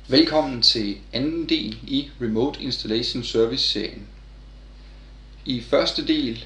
Velkommen til anden del i Remote Installation Service serien. I første del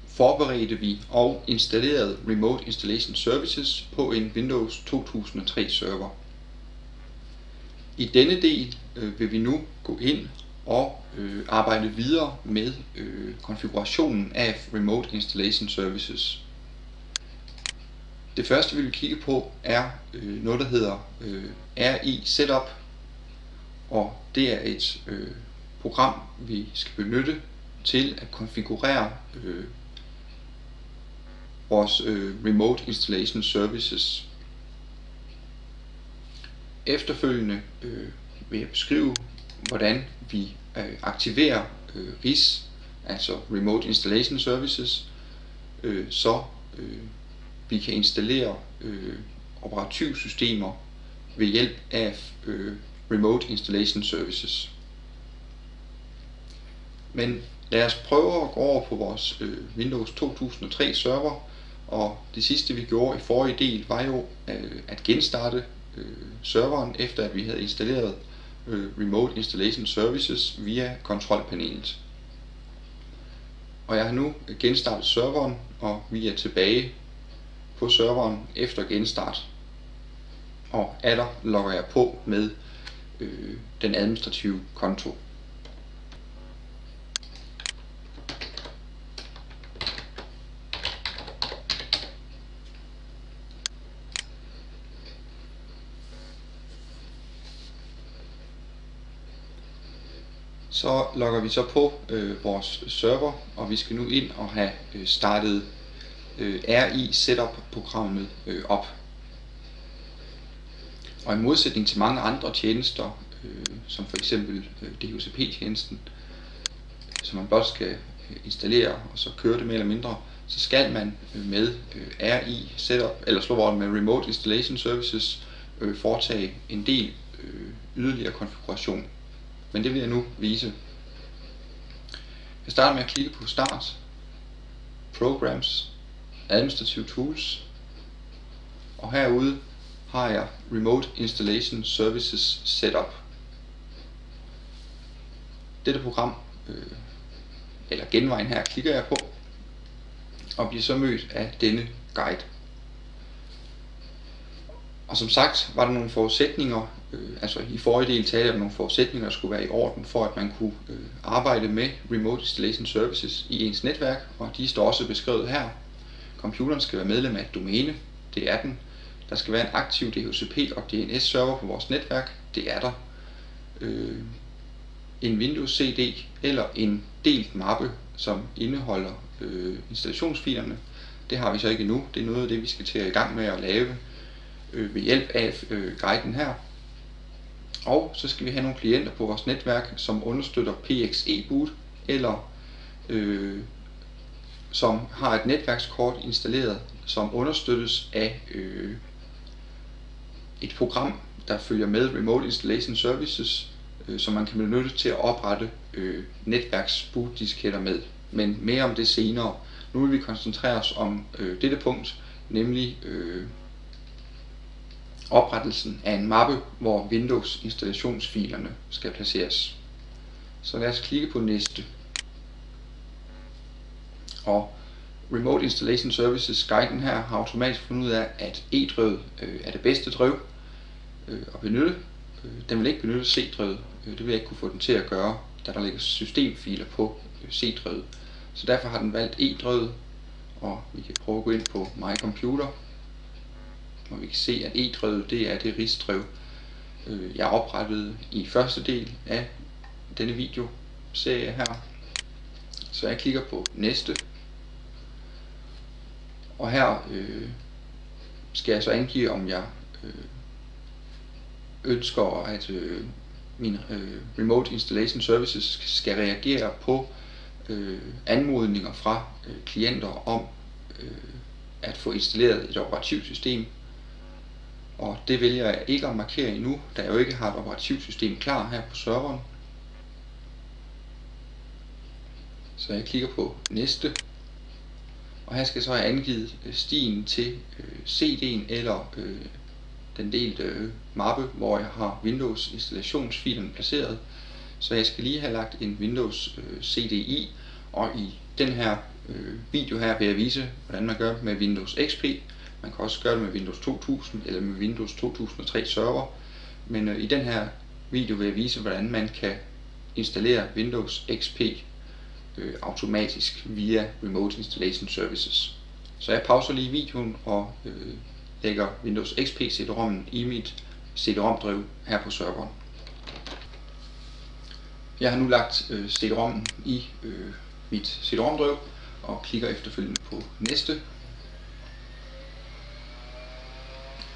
forberedte vi og installerede Remote Installation Services på en Windows 2003 server. I denne del vil vi nu gå ind og arbejde videre med konfigurationen af Remote Installation Services. Det første vi vil kigge på er noget der hedder RI Setup, og det er et program vi skal benytte til at konfigurere vores Remote Installation Services. Efterfølgende vil jeg beskrive hvordan vi aktiverer RIS, altså Remote Installation Services, så vi kan installere operativsystemer ved hjælp af Remote Installation Services. Men lad os prøve at gå over på vores Windows 2003 server, og det sidste vi gjorde i forrige del var jo at genstarte serveren efter at vi havde installeret Remote Installation Services via kontrolpanelet. Og jeg har nu genstartet serveren, og vi er tilbage på serveren efter genstart. Og atter logger jeg på med den administrative konto. Så logger vi så på vores server, og vi skal nu ind og have startet RI Setup programmet op. Og i modsætning til mange andre tjenester, som for eksempel DHCP-tjenesten, som man blot skal installere og så køre det mere eller mindre, så skal man med RI Setup eller slå over med Remote Installation Services foretage en del yderligere konfiguration. Men det vil jeg nu vise. Jeg starter med at klikke på Start, Programs, Administrative Tools, og herude har jeg Remote Installation Services Setup. Dette program, eller genvejen her, klikker jeg på, og bliver så mødt af denne guide. Og som sagt var der nogle forudsætninger, altså i forrige del talte jeg om nogle forudsætninger, der skulle være i orden for at man kunne arbejde med Remote Installation Services i ens netværk, og de står også beskrevet her. Computeren skal være medlem af et domæne, det er den. Der skal være en aktiv DHCP og DNS server på vores netværk, det er der. En Windows CD eller en delt mappe, som indeholder installationsfilerne, det har vi så ikke endnu. Det er noget af det vi skal til at i gang med at lave ved hjælp af guiden her. Og så skal vi have nogle klienter på vores netværk, som understøtter PXE-boot, eller som har et netværkskort installeret, som understøttes af et program, der følger med Remote Installation Services, som man kan benytte til at oprette netværksbootdisketter med. Men mere om det senere. Nu vil vi koncentrere os om dette punkt, nemlig oprettelsen af en mappe, hvor Windows installationsfilerne skal placeres. Så lad os klikke på næste. Og Remote Installation Services guiden her har automatisk fundet ud af, at E-drevet er det bedste drev at benytte. Den vil ikke benytte C-drevet. Det vil jeg ikke kunne få den til at gøre, da der ligger systemfiler på C-drevet. Så derfor har den valgt E-drevet, og vi kan prøve at gå ind på My Computer. Og vi kan se at E-drevet det er det RIS-drev jeg oprettede i første del af denne videoserie her. Så jeg klikker på næste, og her skal jeg så angive om jeg ønsker at min Remote Installation Services skal reagere på anmodninger fra klienter om at få installeret et operativsystem. Og det vælger jeg ikke at markere endnu, da jeg jo ikke har et operativsystem klar her på serveren. Så jeg klikker på næste, og her skal så have angivet stien til CD'en eller den delte mappe, hvor jeg har Windows installationsfilen placeret. Så jeg skal lige have lagt en Windows CDI, og i den her video her vil jeg vise, hvordan man gør med Windows XP. Man kan også gøre det med Windows 2000 eller med Windows 2003 server. Men i den her video vil jeg vise, hvordan man kan installere Windows XP automatisk via Remote Installation Services. Så jeg pauser lige videoen og lægger Windows XP CD-ROM'en i mit CD-ROM-drev her på serveren. Jeg har nu lagt CD-ROM'en i mit CD-ROM-drev og klikker efterfølgende på næste.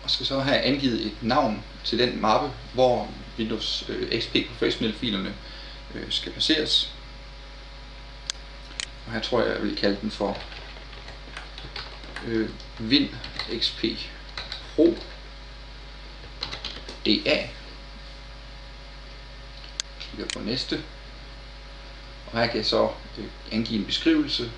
Og skal så have angivet et navn til den mappe, hvor Windows XP Professional-filerne skal placeres. Og her tror jeg vil kalde den for Win XP Pro DA. Klikker på næste. Og her kan jeg så angive en beskrivelse.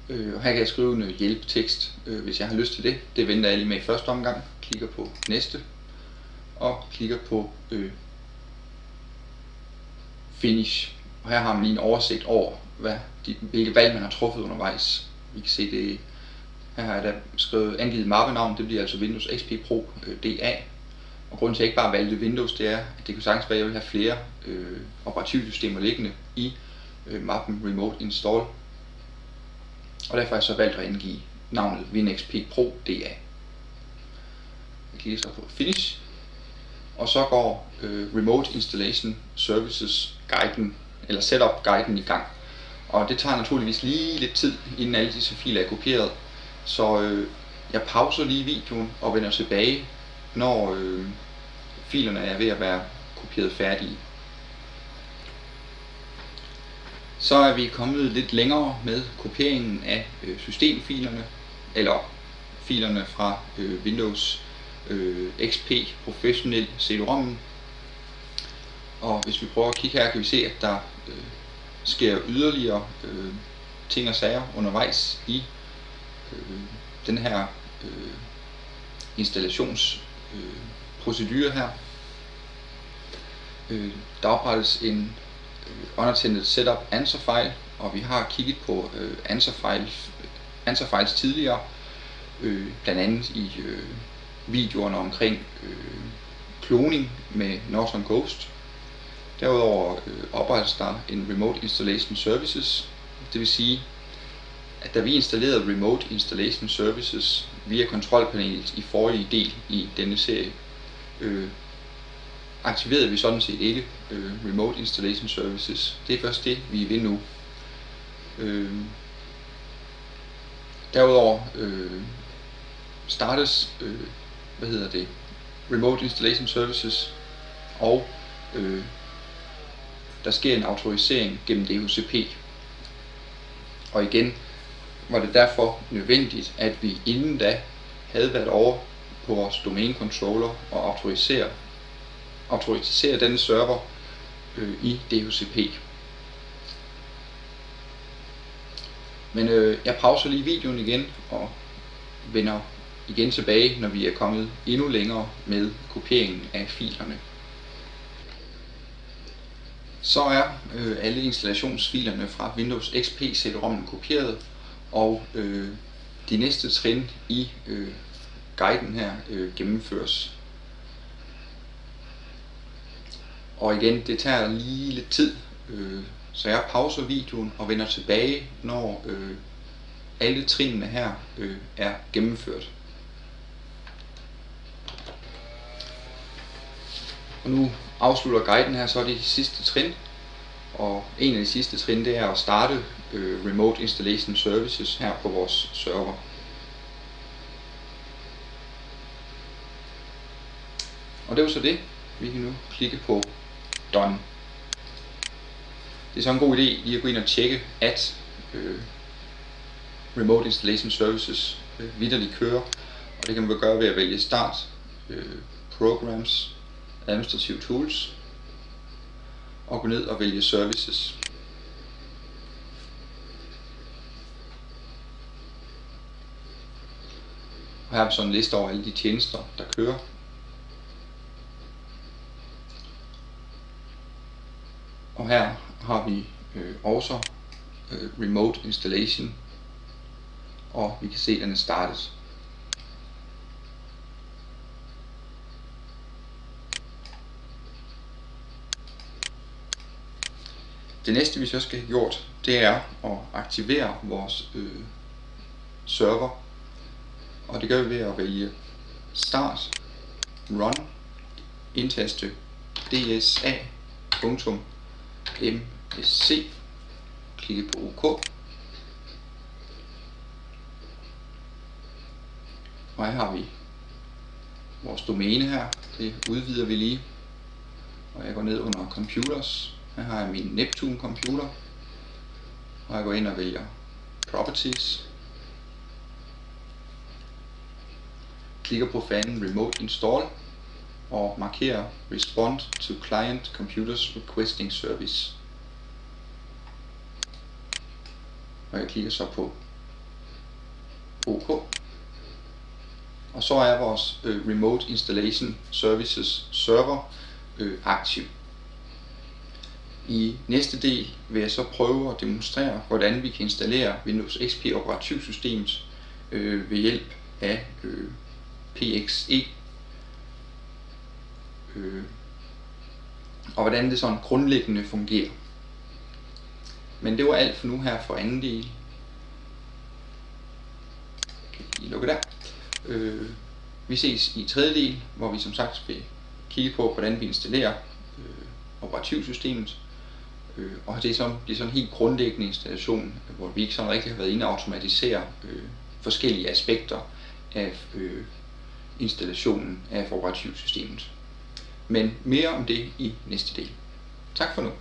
Og her kan jeg skrive en hjælpetekst, hvis jeg har lyst til det. Det venter jeg lige med i første omgang. Klikker på næste og klikker på Finish. Og her har man lige en oversigt over, hvilke valg man har truffet undervejs. Vi kan se det. Her har jeg da skrevet angivet mappenavn. Det bliver altså Windows XP Pro DA. Og grunden til at jeg ikke bare valgte Windows, det er, at det kunne sagtens være, at jeg vil have flere operativsystemer liggende i mappen Remote Install. Og derfor har jeg så valgt at angive navnet WinXP Pro DA. Jeg klikker så på Finish, og så går Remote Installation Services guiden, eller Setup guiden i gang. Og det tager naturligvis lige lidt tid, inden alle disse filer er kopieret. Så jeg pauser lige videoen og vender tilbage, når filerne er ved at være kopieret færdige. Så er vi kommet lidt længere med kopieringen af systemfilerne, eller filerne fra Windows XP Professional CD-ROM'en. Og hvis vi prøver at kigge her, kan vi se, at der sker yderligere ting og sager undervejs i den her installationsprocedure her. Der oprettes en unattended setup answer file, og vi har kigget på answer files tidligere, blandt andet i videoerne omkring kloning med Norton Ghost. Derudover oprettes der en Remote Installation Services, det vil sige, at da vi installerede Remote Installation Services via kontrolpanelet i forrige del i denne serie, aktiverede vi sådan set ikke Remote Installation Services. Det er først det, vi vil nu. Derudover startes Remote Installation Services, og der sker en autorisering gennem DHCP. Og igen var det derfor nødvendigt, at vi inden da havde været over på vores domain controller og autorisere denne server i DHCP. Men jeg pauser lige videoen igen og vender igen tilbage, når vi er kommet endnu længere med kopieringen af filerne. Så er alle installationsfilerne fra Windows XP CD-ROM'en kopieret, og de næste trin i guiden her gennemføres. Og igen, det tager lige lidt tid, så jeg pauser videoen og vender tilbage, når alle trinene her er gennemført. Og nu afslutter guiden her så de sidste trin, og en af de sidste trin, det er at starte Remote Installation Services her på vores server. Og det var så det. Vi kan nu klikke på Done. Det er så en god idé lige at gå ind og tjekke, at Remote Installation Services vitterligt kører, og det kan man gøre ved at vælge Start, Programs, Administrative Tools, og gå ned og vælge Services. Og her har vi så en liste over alle de tjenester, der kører. Og her har vi også Remote Installation, og vi kan se, at den er startet. Det næste vi så skal have gjort, det er at aktivere vores server, og det gør vi ved at vælge Start, Run, indtaste dsa.msc, klikke på OK, og her har vi vores domæne her, det udvider vi lige, og jeg går ned under Computers. Her har jeg min Neptune computer, og jeg går ind og vælger Properties, klikker på fanden Remote Install og markerer Respond to Client Computers Requesting Service. Og jeg klikker så på OK. Og så er vores Remote Installation Services server aktiv. I næste del vil jeg så prøve at demonstrere, hvordan vi kan installere Windows XP operativsystemet ved hjælp af PXE, og hvordan det sådan grundlæggende fungerer. Men det var alt for nu her for anden del. I lukke der. Vi ses i tredje del, hvor vi som sagt vil kigge på, hvordan vi installerer operativsystemet. Og det er sådan en helt grundlæggende installation, hvor vi ikke sådan rigtig har været inde og automatisere forskellige aspekter af installationen af operativsystemet. Men mere om det i næste del. Tak for nu.